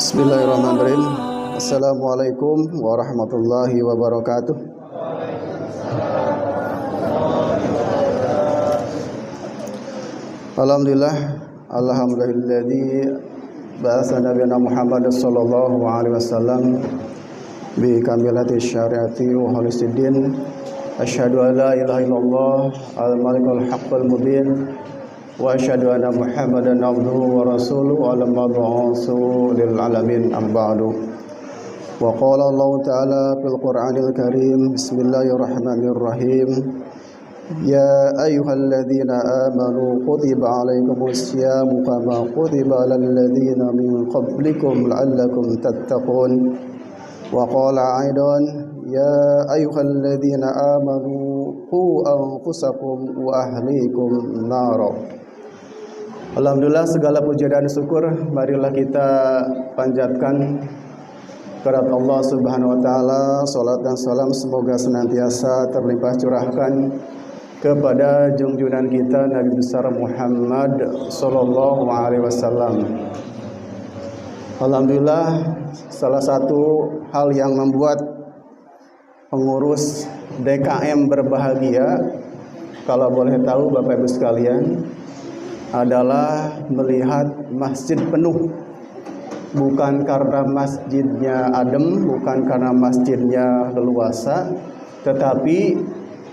Bismillahirrahmanirrahim. Assalamualaikum warahmatullahi wabarakatuh. Alhamdulilladzi ba'atsa nabiyana Muhammad sallallahu alaihi wasallam bi kamilati syariati wa khalisidin. Asyhadu an la ilaha illallah al-malikul haqqul mubin wa asyhadu anna Muhammadan abduhu wa rasuluhu al-mab'utsu lil alamin amba'du. Wa qala Allah ta'ala fil Qur'anil Karim, bismillahirrahmanirrahim. Ya ayyuhalladzina amanu kutiba alaikumus syamu kama kutiba alal ladzina min qablikum la'allakum tattaqun. Wa qala aidan ya ayyuhalladzina amanu qu anfusakum wa ahlikum nara. Alhamdulillah, segala puja dan syukur marilah kita panjatkan kepada Allah Subhanahu wa taala. Salat dan salam semoga senantiasa terlimpah curahkan kepada junjungan kita Nabi besar Muhammad sallallahu alaihi wasallam. Alhamdulillah, salah satu hal yang membuat pengurus DKM berbahagia, kalau boleh tahu Bapak Ibu sekalian, adalah melihat masjid penuh. Bukan karena masjidnya adem, bukan karena masjidnya leluasa, tetapi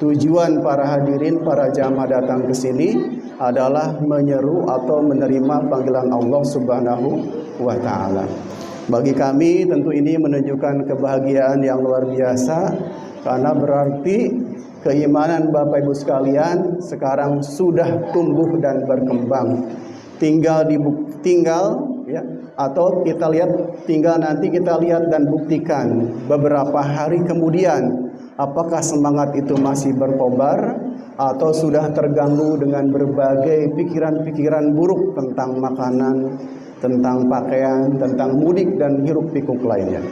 tujuan para hadirin, para jamaah datang ke sini adalah menyeru atau menerima panggilan Allah Subhanahu wa taala. Bagi kami tentu ini menunjukkan kebahagiaan yang luar biasa, karena berarti keimanan Bapak Ibu sekalian sekarang sudah tumbuh dan berkembang. Tinggal ya, atau kita lihat, tinggal nanti kita lihat dan buktikan beberapa hari kemudian apakah semangat itu masih berkobar atau sudah terganggu dengan berbagai pikiran-pikiran buruk tentang makanan, tentang pakaian, tentang mudik dan hiruk pikuk lainnya.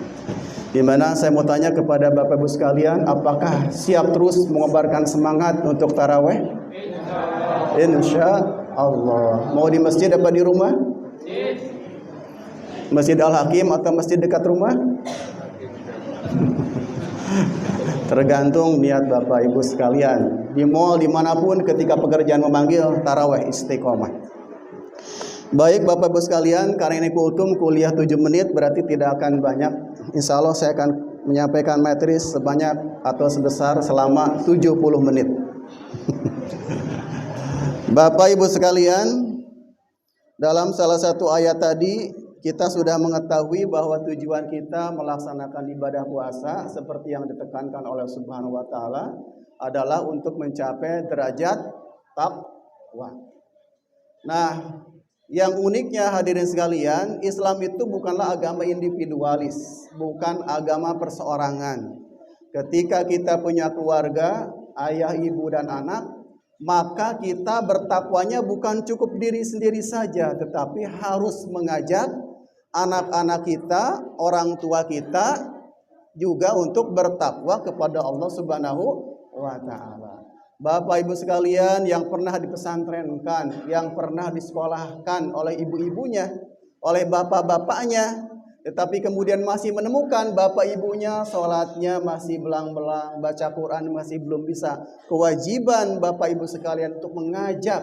Di mana saya mau tanya kepada Bapak Ibu sekalian, apakah siap terus mengobarkan semangat untuk taraweh? Insya Allah. Mau di masjid apa di rumah? Masjid Al-Hakim atau masjid dekat rumah? Tergantung niat Bapak Ibu sekalian. Di mall dimanapun ketika pekerjaan memanggil, taraweh istiqomah. Baik Bapak Ibu sekalian, karena ini kultum kuliah 7 menit berarti tidak akan banyak. Insya Allah saya akan menyampaikan materi sebanyak atau sebesar selama 70 menit. Bapak Ibu sekalian, dalam salah satu ayat tadi kita sudah mengetahui bahwa tujuan kita melaksanakan ibadah puasa seperti yang ditekankan oleh Subhanahu wa taala adalah untuk mencapai derajat taqwa. Nah, yang uniknya hadirin sekalian, Islam itu bukanlah agama individualis, bukan agama perseorangan. Ketika kita punya keluarga, ayah, ibu, dan anak, maka kita bertakwanya bukan cukup diri sendiri saja, tetapi harus mengajak anak-anak kita, orang tua kita juga untuk bertakwa kepada Allah Subhanahu wa taala. Bapak Ibu sekalian yang pernah dipesantrenkan, yang pernah disekolahkan oleh ibu-ibunya, oleh bapak-bapaknya, tetapi kemudian masih menemukan bapak ibunya sholatnya masih belang-belang, baca Quran masih belum bisa. Kewajiban Bapak Ibu sekalian untuk mengajak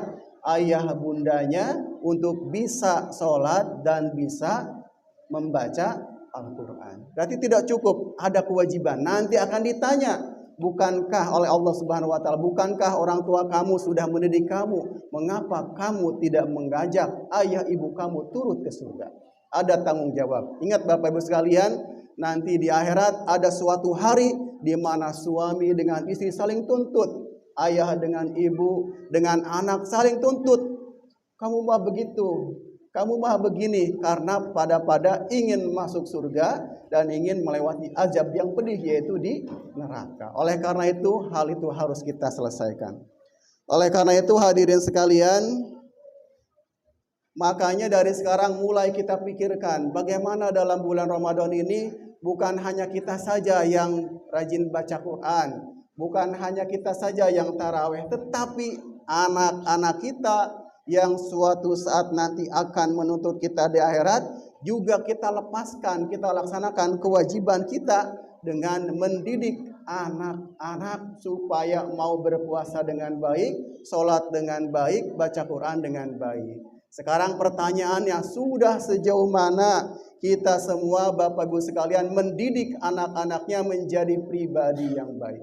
ayah bundanya untuk bisa sholat dan bisa membaca Al-Quran. Berarti tidak cukup, ada kewajiban. Nanti akan ditanya, bukankah oleh Allah Subhanahu wa taala, bukankah orang tua kamu sudah mendidik kamu? Mengapa kamu tidak mengajak ayah ibu kamu turut ke surga? Ada tanggung jawab. Ingat Bapak Ibu sekalian, nanti di akhirat ada suatu hari di mana suami dengan istri saling tuntut, ayah dengan ibu, dengan anak saling tuntut. Kamu mah begitu, kamu mah begini, karena pada ingin masuk surga dan ingin melewati azab yang pedih, yaitu di neraka. Oleh karena itu, hal itu harus kita selesaikan. Oleh karena itu hadirin sekalian, makanya dari sekarang mulai kita pikirkan bagaimana dalam bulan Ramadan ini bukan hanya kita saja yang rajin baca Quran, bukan hanya kita saja yang taraweh, tetapi anak-anak kita yang suatu saat nanti akan menuntut kita di akhirat juga kita lepaskan, kita laksanakan kewajiban kita dengan mendidik anak-anak supaya mau berpuasa dengan baik, sholat dengan baik, baca Quran dengan baik. Sekarang pertanyaannya, sudah sejauh mana kita semua Bapak Ibu sekalian mendidik anak-anaknya menjadi pribadi yang baik?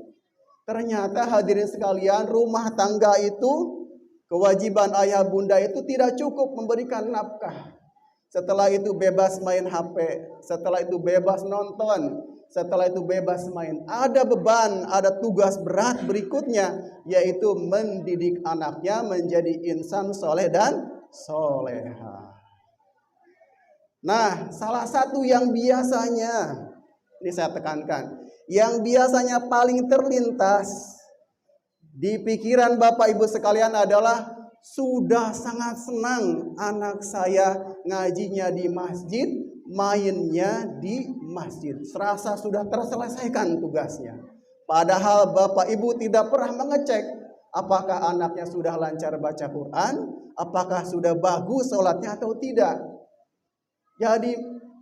Ternyata hadirin sekalian, rumah tangga itu, kewajiban ayah bunda itu tidak cukup memberikan nafkah. Setelah itu bebas main HP, setelah itu bebas nonton, setelah itu bebas main. Ada beban, ada tugas berat berikutnya, yaitu mendidik anaknya menjadi insan soleh dan soleha. Nah, salah satu yang biasanya, ini saya tekankan, yang biasanya paling terlintas di pikiran Bapak Ibu sekalian adalah, sudah sangat senang anak saya ngajinya di masjid, mainnya di masjid. Serasa sudah terselesaikan tugasnya. Padahal Bapak Ibu tidak pernah mengecek apakah anaknya sudah lancar baca Quran, apakah sudah bagus sholatnya atau tidak. Jadi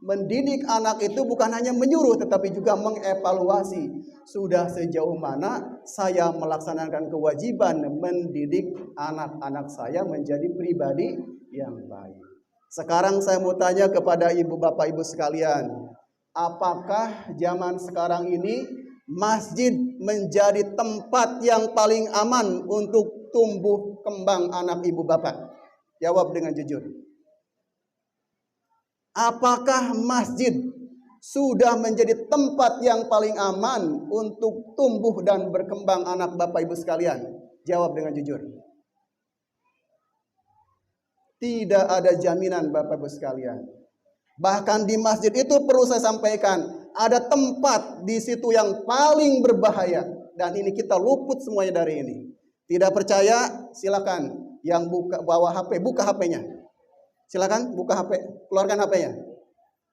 mendidik anak itu bukan hanya menyuruh, tetapi juga mengevaluasi. Sudah sejauh mana saya melaksanakan kewajiban mendidik anak-anak saya menjadi pribadi yang baik. Sekarang saya mau tanya kepada ibu bapak ibu sekalian, apakah zaman sekarang ini masjid menjadi tempat yang paling aman untuk tumbuh kembang anak ibu bapak? Jawab dengan jujur. Apakah masjid sudah menjadi tempat yang paling aman untuk tumbuh dan berkembang anak bapak ibu sekalian? Jawab dengan jujur. Tidak ada jaminan bapak ibu sekalian. Bahkan di masjid itu perlu saya sampaikan, ada tempat di situ yang paling berbahaya. Dan ini kita luput semuanya dari ini. Tidak percaya, silakan. Yang bawa HP, buka HP-nya. Silakan buka HP, keluarkan HP-nya.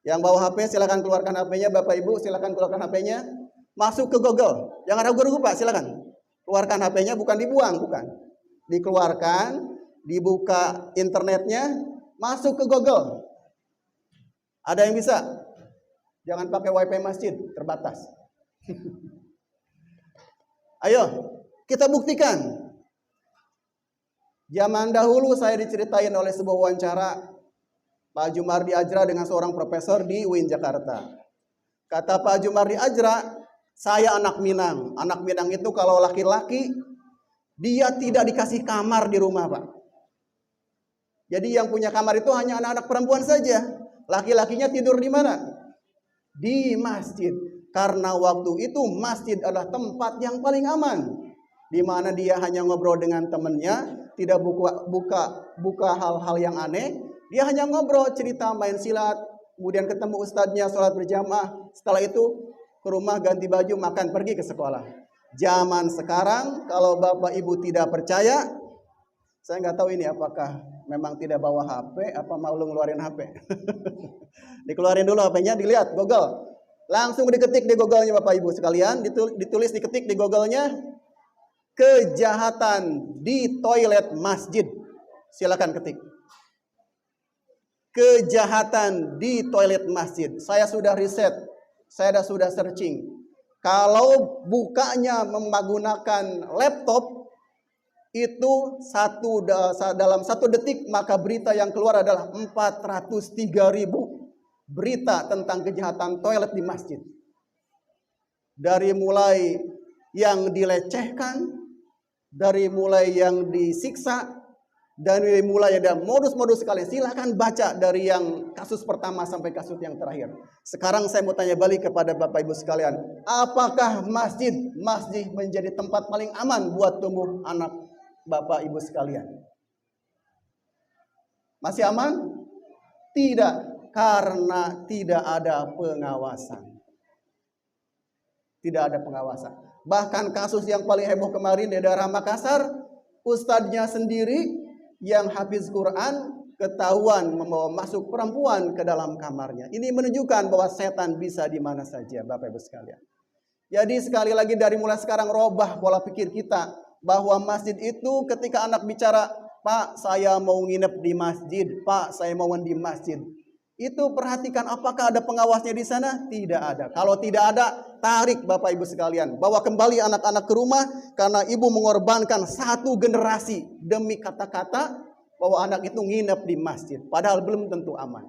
Yang bawa HP silakan keluarkan HP-nya, Bapak Ibu silakan keluarkan HP-nya. Masuk ke Google. Jangan ragu-ragu Pak, silakan. Keluarkan HP-nya, bukan dibuang, bukan. Dikeluarkan, dibuka internetnya, masuk ke Google. Ada yang bisa? Jangan pakai WiFi masjid, terbatas. Ayo, kita buktikan. Zaman dahulu saya diceritain oleh sebuah wawancara Pak Jumardi Ajra dengan seorang profesor di UIN Jakarta. Kata Pak Jumardi Ajra, saya anak Minang. Anak Minang itu kalau laki-laki, dia tidak dikasih kamar di rumah Pak. Jadi yang punya kamar itu hanya anak-anak perempuan saja. Laki-lakinya tidur di mana? Di masjid. Karena waktu itu masjid adalah tempat yang paling aman. Di mana dia hanya ngobrol dengan temannya, tidak buka hal-hal yang aneh. Dia hanya ngobrol, cerita, main silat, kemudian ketemu ustadznya, sholat berjamaah. Setelah itu ke rumah, ganti baju, makan, pergi ke sekolah. Zaman sekarang, kalau bapak ibu tidak percaya, saya nggak tahu ini apakah memang tidak bawa HP, apa mau ngeluarin HP. Dikeluarin dulu HP-nya, dilihat, Google. Langsung diketik di Google-nya bapak ibu sekalian, ditulis, diketik di Google-nya, kejahatan di toilet masjid. Silakan ketik. Kejahatan di toilet masjid. Saya sudah riset, saya sudah searching. Kalau bukanya menggunakan laptop, itu dalam 1 detik, maka berita yang keluar adalah 403.000 berita tentang kejahatan toilet di masjid. Dari mulai yang dilecehkan, dari mulai yang disiksa, dari mulai ada modus-modus sekali. Silakan baca dari yang kasus pertama sampai kasus yang terakhir. Sekarang saya mau tanya balik kepada Bapak Ibu sekalian, apakah masjid menjadi tempat paling aman buat tumbuh anak Bapak Ibu sekalian? Masih aman? Tidak, karena tidak ada pengawasan. Tidak ada pengawasan. Bahkan kasus yang paling heboh kemarin di daerah Makassar, ustadznya sendiri yang hafiz Quran ketahuan membawa masuk perempuan ke dalam kamarnya. Ini menunjukkan bahwa setan bisa di mana saja, Bapak Ibu sekalian. Jadi sekali lagi dari mulai sekarang robah pola pikir kita bahwa masjid itu ketika anak bicara, Pak saya mau nginep di masjid, Pak saya mau di masjid. Itu perhatikan apakah ada pengawasnya di sana? Tidak ada. Kalau tidak ada, tarik Bapak Ibu sekalian. Bawa kembali anak-anak ke rumah karena ibu mengorbankan satu generasi demi kata-kata bahwa anak itu nginep di masjid. Padahal belum tentu aman.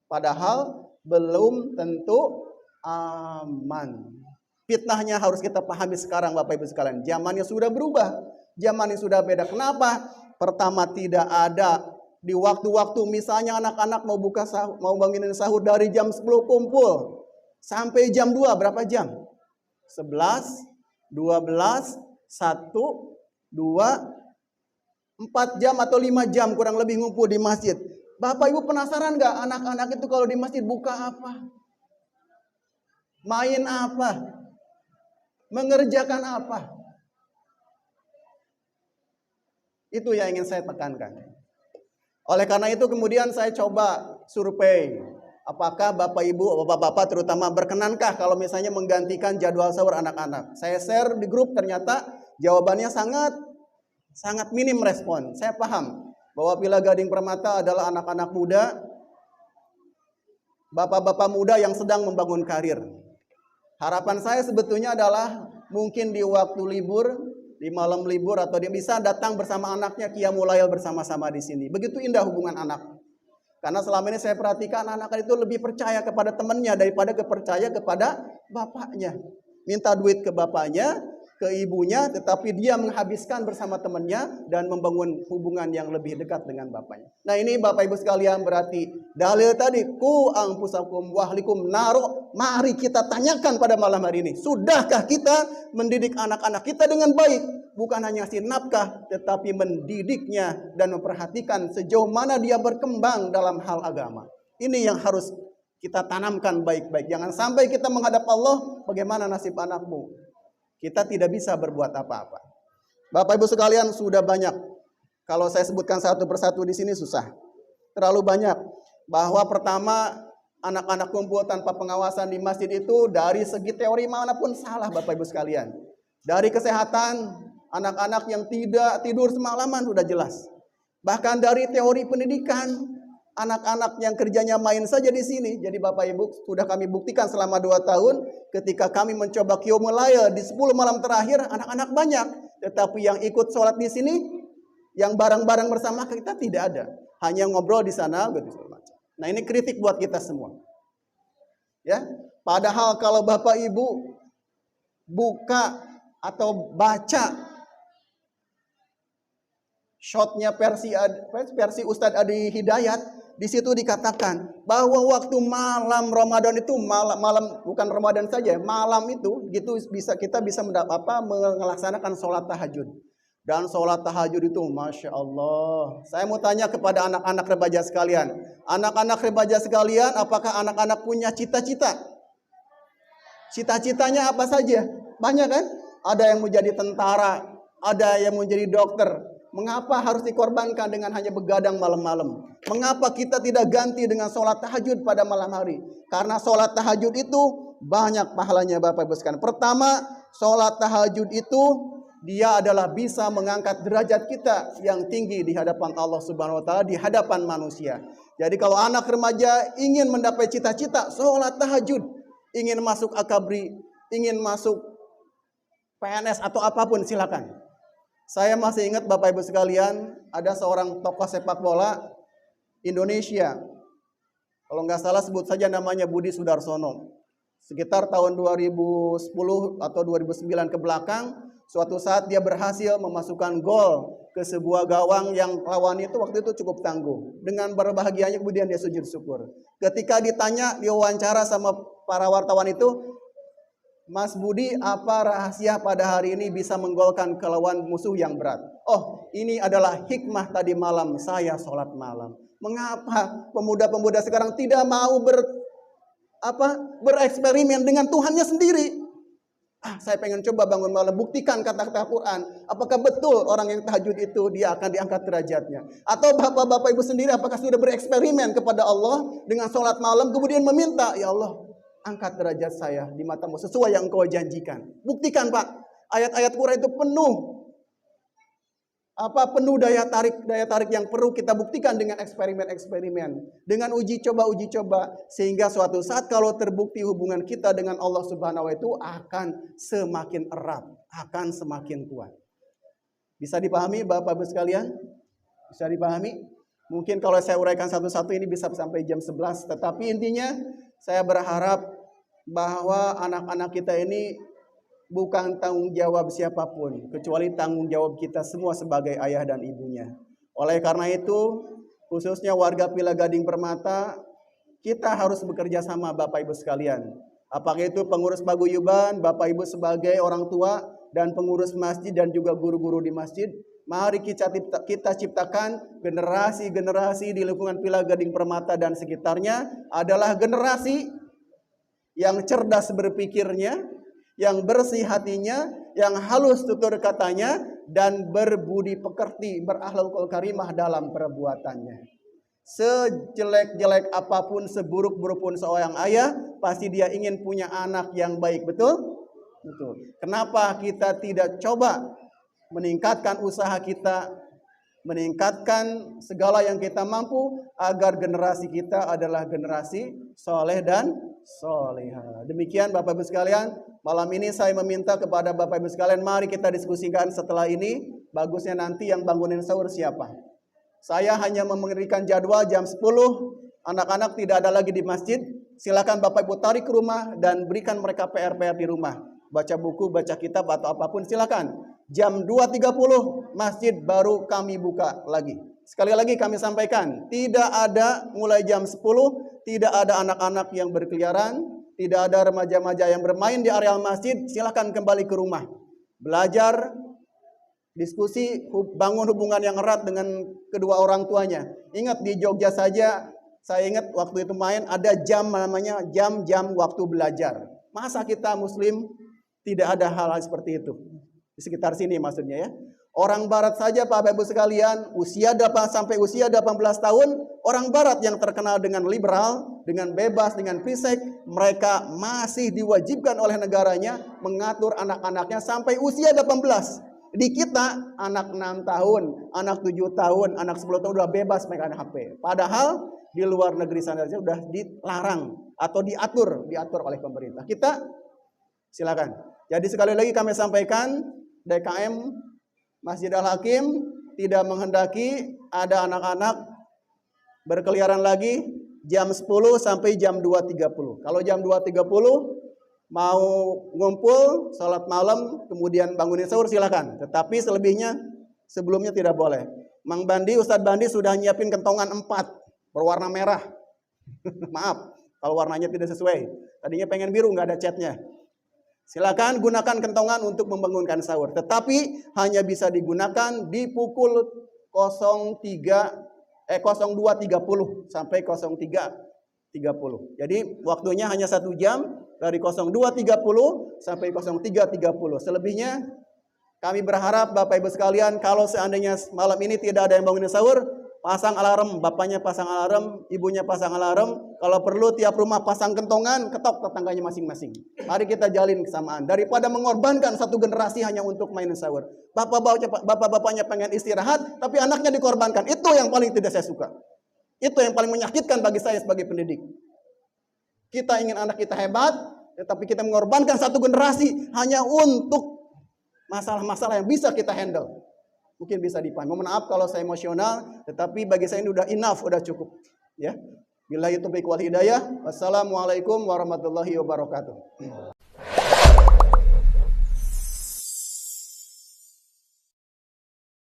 Padahal belum tentu aman. Fitnahnya harus kita pahami sekarang Bapak Ibu sekalian. Zamannya sudah berubah. Zamannya sudah beda. Kenapa? Pertama, tidak ada di waktu-waktu misalnya anak-anak mau buka sahur, mau bangunin sahur dari jam 10 kumpul sampai jam 2 berapa jam? 11, 12, 1, 2, 4 jam atau 5 jam kurang lebih ngumpul di masjid. Bapak Ibu penasaran nggak anak-anak itu kalau di masjid buka apa? Main apa? Mengerjakan apa? Itu yang ingin saya tekankan. Oleh karena itu kemudian saya coba survei. Apakah Bapak Ibu, Bapak-Bapak terutama berkenankah kalau misalnya menggantikan jadwal sahur anak-anak? Saya share di grup, ternyata jawabannya sangat minim respon. Saya paham bahwa Villa Gading Permata adalah anak-anak muda, bapak-bapak muda yang sedang membangun karir. Harapan saya sebetulnya adalah mungkin di waktu libur, di malam libur atau dia bisa datang bersama anaknya qiyamul lail bersama-sama di sini. Begitu indah hubungan anak. Karena selama ini saya perhatikan anak itu lebih percaya kepada temannya daripada percaya kepada bapaknya. Minta duit ke bapaknya, ke ibunya, tetapi dia menghabiskan bersama temannya dan membangun hubungan yang lebih dekat dengan bapaknya. Nah ini Bapak Ibu sekalian berarti dalil tadi ku anfusakum wahlikum naro. Mari kita tanyakan pada malam hari ini, sudahkah kita mendidik anak-anak kita dengan baik? Bukan hanya ngasih nafkah, tetapi mendidiknya dan memperhatikan sejauh mana dia berkembang dalam hal agama. Ini yang harus kita tanamkan baik-baik. Jangan sampai kita menghadap Allah, bagaimana nasib anakmu? Kita tidak bisa berbuat apa-apa. Bapak Ibu sekalian sudah banyak. Kalau saya sebutkan satu persatu di sini susah. Terlalu banyak. Bahwa pertama anak-anak kumpul tanpa pengawasan di masjid itu dari segi teori manapun salah Bapak Ibu sekalian. Dari kesehatan, anak-anak yang tidak tidur semalaman sudah jelas. Bahkan dari teori pendidikan, anak-anak yang kerjanya main saja di sini. Jadi Bapak Ibu sudah kami buktikan selama 2 tahun ketika kami mencoba qiyamul lail di 10 malam terakhir, anak-anak banyak. Tetapi yang ikut sholat di sini, yang bareng-bareng bersama kita tidak ada. Hanya ngobrol di sana. Nah ini kritik buat kita semua. Ya, padahal kalau Bapak Ibu buka atau baca shotnya versi Ustadz Adi Hidayat, di situ dikatakan bahwa waktu malam Ramadan itu malam bukan Ramadan saja, malam itu gitu kita bisa melaksanakan sholat tahajud. Dan sholat tahajud itu Masya Allah. Saya mau tanya kepada anak-anak remaja sekalian. Anak-anak remaja sekalian, apakah anak-anak punya cita-cita? Cita-citanya apa saja? Banyak kan? Ada yang mau jadi tentara, ada yang mau jadi dokter. Mengapa harus dikorbankan dengan hanya begadang malam-malam? Mengapa kita tidak ganti dengan sholat tahajud pada malam hari? Karena sholat tahajud itu banyak pahalanya Bapak Ibu sekalian. Pertama, sholat tahajud itu dia adalah bisa mengangkat derajat kita yang tinggi di hadapan Allah Subhanahu wa taala, di hadapan manusia. Jadi kalau anak remaja ingin mendapat cita-cita sholat tahajud, ingin masuk akabri, ingin masuk PNS atau apapun silakan. Saya masih ingat Bapak Ibu sekalian, ada seorang tokoh sepak bola Indonesia. Kalau nggak salah sebut saja namanya Budi Sudarsono. Sekitar tahun 2010 atau 2009 ke belakang, suatu saat dia berhasil memasukkan gol ke sebuah gawang yang lawan itu waktu itu cukup tangguh. Dengan berbahagianya kemudian dia sujud syukur. Ketika ditanya, diwawancara sama para wartawan itu, Mas Budi, apa rahasia pada hari ini bisa menggolkan ke lawan musuh yang berat? Oh, ini adalah hikmah tadi malam saya sholat malam. Mengapa pemuda-pemuda sekarang tidak mau bereksperimen dengan Tuhannya sendiri? Saya pengen coba bangun malam, buktikan kata-kata Quran. Apakah betul orang yang tahajud itu dia akan diangkat derajatnya? Atau bapak-bapak ibu sendiri apakah sudah bereksperimen kepada Allah dengan sholat malam kemudian meminta, ya Allah, angkat derajat saya di matamu sesuai yang engkau janjikan. Buktikan Pak, ayat-ayat Quran itu penuh penuh daya tarik yang perlu kita buktikan dengan eksperimen-eksperimen, dengan uji coba, sehingga suatu saat kalau terbukti hubungan kita dengan Allah Subhanahu wa Ta'ala itu akan semakin erat, akan semakin kuat. Bisa dipahami Bapak Ibu sekalian? Bisa dipahami? Mungkin kalau saya uraikan satu-satu ini bisa sampai jam 11, tetapi intinya saya berharap bahwa anak-anak kita ini bukan tanggung jawab siapapun, kecuali tanggung jawab kita semua sebagai ayah dan ibunya. Oleh karena itu, khususnya warga Villa Gading Permata, kita harus bekerja sama Bapak Ibu sekalian. Apakah itu pengurus paguyuban, Bapak Ibu sebagai orang tua, dan pengurus masjid dan juga guru-guru di masjid. Mari kita ciptakan generasi-generasi di lingkungan Villa Gading Permata dan sekitarnya adalah generasi yang cerdas berpikirnya, yang bersih hatinya, yang halus tutur katanya, dan berbudi pekerti, berakhlakul karimah dalam perbuatannya. Sejelek-jelek apapun, seburuk-buruk pun seorang ayah, pasti dia ingin punya anak yang baik, betul? Betul. Kenapa kita tidak coba meningkatkan usaha kita, meningkatkan segala yang kita mampu agar generasi kita adalah generasi soleh dan soleha. Demikian Bapak Ibu sekalian, malam ini saya meminta kepada Bapak Ibu sekalian, mari kita diskusikan setelah ini. Bagusnya nanti yang bangunin sahur siapa? Saya hanya memberikan jadwal jam 10, anak-anak tidak ada lagi di masjid. Silakan Bapak Ibu tarik ke rumah dan berikan mereka PR-PR di rumah. Baca buku, baca kitab atau apapun silakan. Jam 2.30 masjid baru kami buka lagi. Sekali lagi kami sampaikan, tidak ada mulai jam 10, tidak ada anak-anak yang berkeliaran, tidak ada remaja-remaja yang bermain di area masjid, silakan kembali ke rumah. Belajar, diskusi, bangun hubungan yang erat dengan kedua orang tuanya. Ingat di Jogja saja, saya ingat waktu itu main ada jam namanya jam-jam waktu belajar. Masa kita muslim tidak ada hal-hal seperti itu? Di sekitar sini maksudnya ya. Orang barat saja Bapak Ibu sekalian, sampai usia 18 tahun, orang barat yang terkenal dengan liberal, dengan bebas, dengan free sex, mereka masih diwajibkan oleh negaranya mengatur anak-anaknya sampai usia 18. Di kita anak 6 tahun, anak 7 tahun, anak 10 tahun udah bebas megang HP. Padahal di luar negeri sana sudah dilarang atau diatur oleh pemerintah. Kita silakan. Jadi sekali lagi kami sampaikan, DKM Masjid Al-Hakim tidak menghendaki ada anak-anak berkeliaran lagi jam 10 sampai jam 2.30. Kalau jam 2.30 mau ngumpul, sholat malam, kemudian bangunin sahur silakan. Tetapi selebihnya sebelumnya tidak boleh. Mang Bandi, Ustadz Bandi sudah nyiapin kentongan 4 berwarna merah. Maaf kalau warnanya tidak sesuai. Tadinya pengen biru, nggak ada catnya. Silakan gunakan kentongan untuk membangunkan sahur. Tetapi hanya bisa digunakan di pukul 02.30 sampai 03.30. Jadi waktunya hanya 1 jam dari 02.30 sampai 03.30. Selebihnya kami berharap Bapak Ibu sekalian, kalau seandainya malam ini tidak ada yang bangunin sahur, pasang alarm, bapaknya pasang alarm, ibunya pasang alarm. Kalau perlu tiap rumah pasang kentongan, ketok tetangganya masing-masing. Mari kita jalin kesamaan. Daripada mengorbankan satu generasi hanya untuk main sahur. Bapak-bapaknya pengen istirahat, tapi anaknya dikorbankan. Itu yang paling tidak saya suka. Itu yang paling menyakitkan bagi saya sebagai pendidik. Kita ingin anak kita hebat, tetapi kita mengorbankan satu generasi hanya untuk masalah-masalah yang bisa kita handle. Mungkin bisa dipahami. Mohon maaf kalau saya emosional, tetapi bagi saya ini udah enough, udah cukup. Ya. Billahi taufiq wal hidayah. Wassalamualaikum warahmatullahi wabarakatuh.